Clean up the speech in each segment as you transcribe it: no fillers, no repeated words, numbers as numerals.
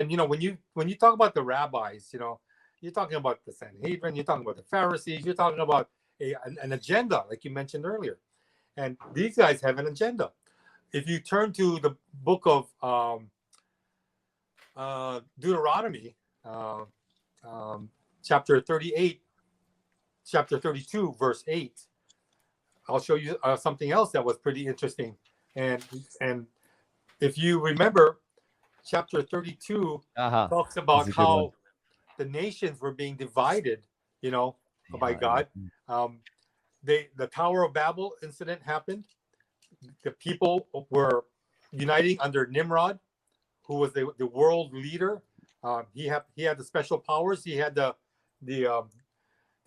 And when you talk about the rabbis, you're talking about the Sanhedrin, you're talking about the Pharisees, you're talking about an agenda, like you mentioned earlier. And these guys have an agenda. If you turn to the book of Deuteronomy, chapter 38, chapter 32, verse 8, I'll show you something else that was pretty interesting. And if you remember, chapter 32 talks about how the nations were being divided, by God. The Tower of Babel incident happened. The people were uniting under Nimrod, who was the world leader. He had the special powers. He had the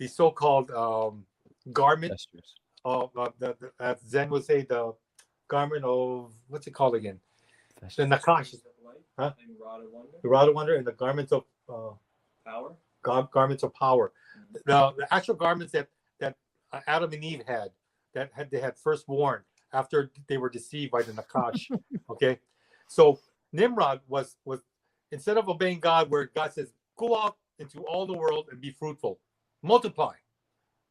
so-called garment of as Zen would say, the garment of, what's it called again? The Nakash, huh? The rod of wonder and the garments of power. Garments of power. The actual garments that Adam and Eve had, they had first worn after they were deceived by the Nakash. Okay, so Nimrod was instead of obeying God, where God says, "Go out into all the world and be fruitful, multiply."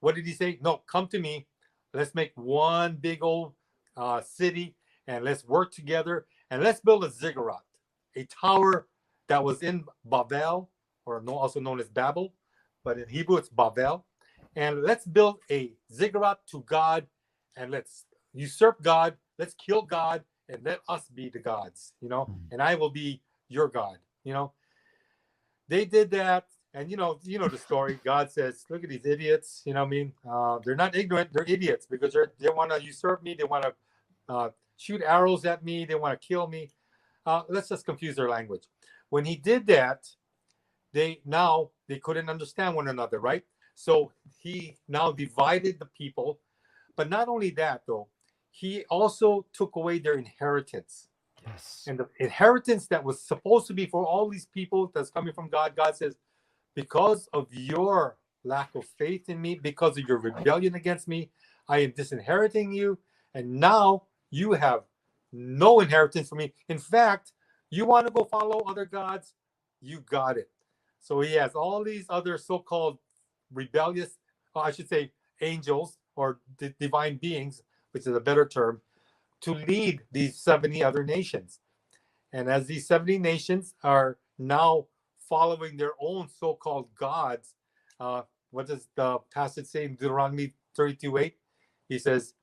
What did he say? No, come to me. Let's make one big old city, and let's work together, and let's build a ziggurat, a tower that was in Babel, or also known as Babel, but in Hebrew it's Babel. And let's build a ziggurat to God, and let's usurp God. Let's kill God, and let us be the gods, and I will be your God. They did that. And the story. God says, "Look at these idiots." What I mean, they're not ignorant; they're idiots because they want to usurp me. They want to shoot arrows at me. They want to kill me. Let's just confuse their language. When he did that, they couldn't understand one another, right? So he now divided the people. But not only that, though, he also took away their inheritance. Yes. And the inheritance that was supposed to be for all these people that's coming from God, God says, because of your lack of faith in me, because of your rebellion against me, I am disinheriting you. And now you have no inheritance for me. In fact, you want to go follow other gods? You got it. So he has all these other so-called rebellious, I should say, angels or divine beings, which is a better term, to lead these 70 other nations. And as these 70 nations are now following their own so-called gods, what does the passage say in Deuteronomy 32:8? He says,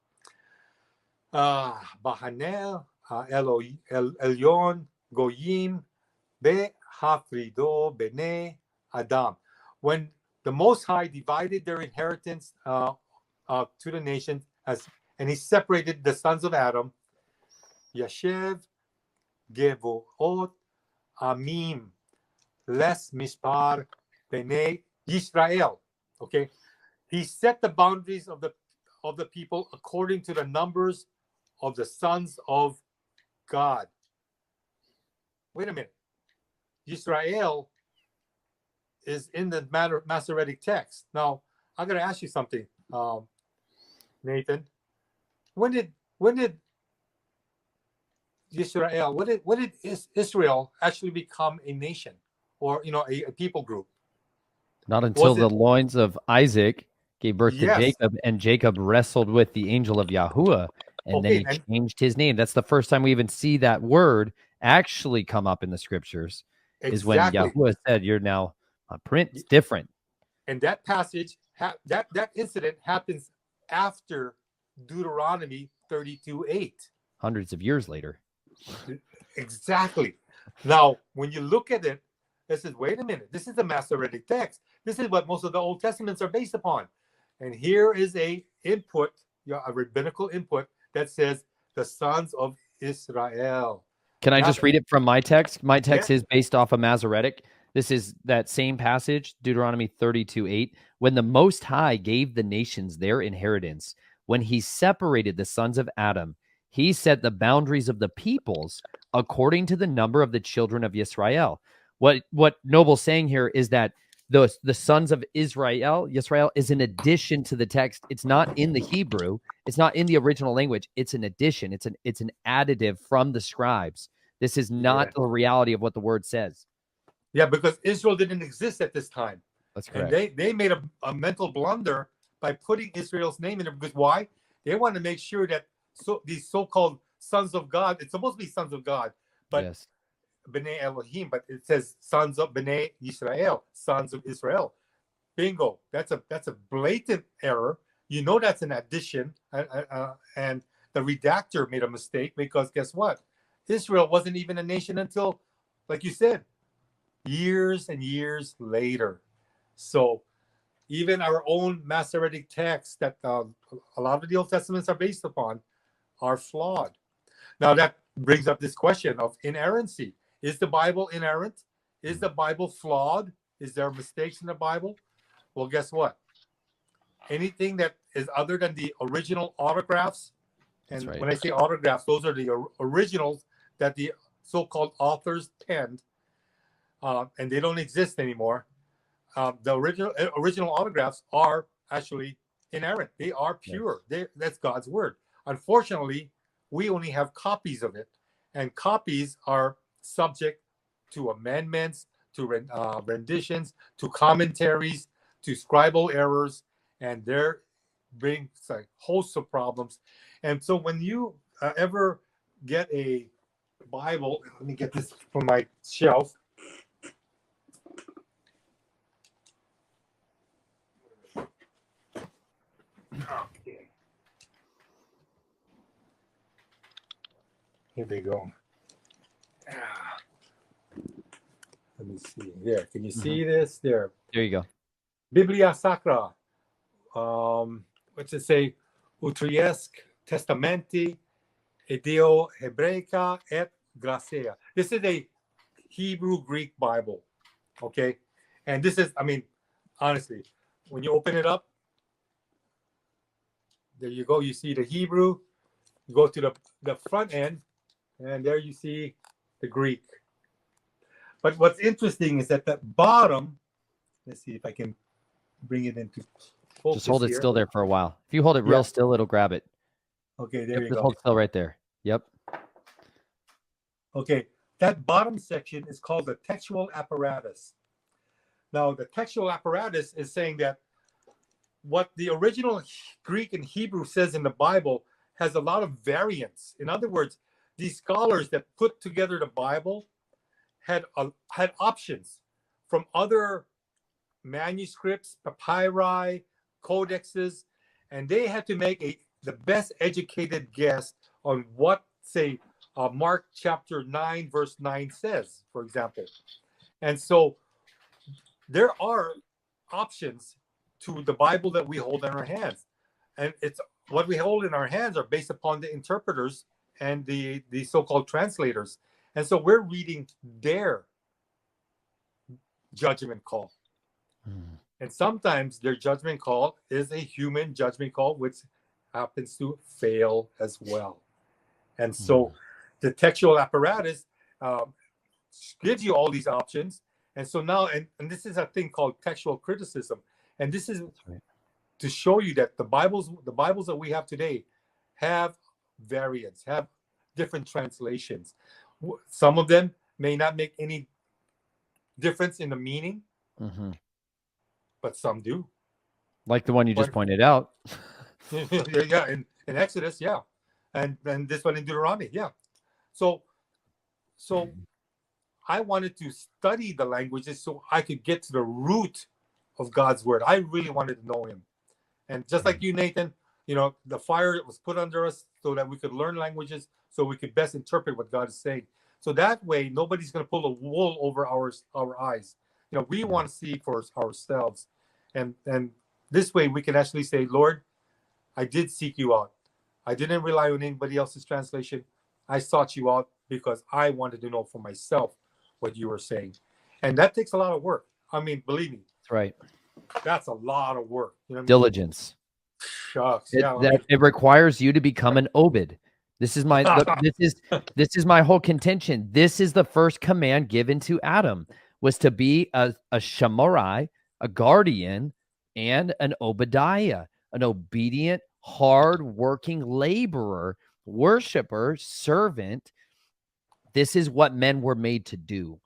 Bahanel Elyon Goyim Be Hafrido Bene Adam. When the Most High divided their inheritance to the nations, and he separated the sons of Adam, Yashev Gevoot Amim Les Mishpar Bene Yisrael. Okay, he set the boundaries of the people according to the numbers of the sons of God. Wait a minute. Israel is in the Masoretic text. Now, I'm going to ask you something, Nathan. When did Israel? When did Israel actually become a nation, or a people group? Not until the loins of Isaac gave birth to Jacob, and Jacob wrestled with the angel of Yahuwah, and then he changed his name. That's the first time we even see that word actually come up in the scriptures. Exactly. Is when Yahuwah said, "You're now a prince." Different. And that passage, that incident happens after Deuteronomy 32:8. Hundreds of years later. Exactly. Now, when you look at it, this is, wait a minute, this is the Masoretic text. This is what most of the Old Testaments are based upon. And here is a rabbinical input that says the sons of Israel. Can I just read it from my text? My text is based off of Masoretic. This is that same passage, Deuteronomy 32:8. When the Most High gave the nations their inheritance, when he separated the sons of Adam, he set the boundaries of the peoples according to the number of the children of Israel. What Noble's saying here is that the sons of Israel is an addition to the text. It's not in the Hebrew. It's not in the original language. It's an addition. It's an additive from the scribes. This is not the reality of what the word says. Yeah, because Israel didn't exist at this time. That's correct. And they made a mental blunder by putting Israel's name in it. Because why? They want to make sure that these so-called sons of God, it's supposed to be sons of God, but yes. B'nai Elohim, but it says sons of B'nai Israel, sons of Israel. Bingo. That's a blatant error. You know that's an addition, and the redactor made a mistake because guess what? Israel wasn't even a nation until, like you said, years and years later. So even our own Masoretic texts that a lot of the Old Testaments are based upon are flawed. Now that brings up this question of inerrancy. Is the Bible inerrant? Is the Bible flawed? Is there mistakes in the Bible? Well, guess what? Anything that is other than the original autographs, and right. when I say autographs, those are the originals that the so-called authors penned, and they don't exist anymore. The original autographs are actually inerrant. They are pure. Yes. That's God's word. Unfortunately, we only have copies of it, and copies are subject to amendments, to renditions, to commentaries, to scribal errors, and there brings a host of problems. And so when you ever get a Bible, let me get this from my shelf. Okay. Here they go. Let me see. There. Can you see this? There. There you go. Biblia Sacra. What's it say? Utriesc Testamenti Ideo Hebraica et Gracia. This is a Hebrew Greek Bible. Okay. And this is, I mean, honestly, when you open it up, there you go. You see the Hebrew. You go to the front end, and there you see the Greek. But what's interesting is at the bottom, let's see if I can bring it into focus. Just hold it here. still there for a while. If you hold it real still, it'll grab it. Okay, there you go. Just hold still right there. Yep. Okay, that bottom section is called the textual apparatus. Now, the textual apparatus is saying that what the original Greek and Hebrew says in the Bible has a lot of variance. In other words, these scholars that put together the Bible had options from other manuscripts, papyri, codexes, and they had to make the best educated guess on what, say, Mark chapter 9, verse 9 says, for example. And so there are options to the Bible that we hold in our hands. And it's what we hold in our hands are based upon the interpreters and the so-called translators. And so we're reading their judgment call. And sometimes their judgment call is a human judgment call, which happens to fail as well. And so the textual apparatus gives you all these options. And so now, and this is a thing called textual criticism. And this is to show you that the Bibles that we have today have variants, have different translations. Some of them may not make any difference in the meaning, but some do. Like the one you just pointed out. Yeah, in Exodus, yeah. And this one in Deuteronomy, yeah. So I wanted to study the languages so I could get to the root of God's word. I really wanted to know him. And just like you, Nathan, you know, the fire was put under us so that we could learn languages, so we could best interpret what God is saying. So that way, nobody's going to pull a wool over our eyes. You know, we want to see for ourselves. And this way, we can actually say, Lord, I did seek you out. I didn't rely on anybody else's translation. I sought you out because I wanted to know for myself what you were saying. And that takes a lot of work. I mean, believe me. That's right. That's a lot of work. You know what Diligence. I mean? Shucks. It requires you to become an Obed. This is my this is my whole contention. This is the first command given to Adam, was to be a Shamorai, a guardian, and an Obadiah, an obedient, hard-working laborer, worshiper, servant. This is what men were made to do.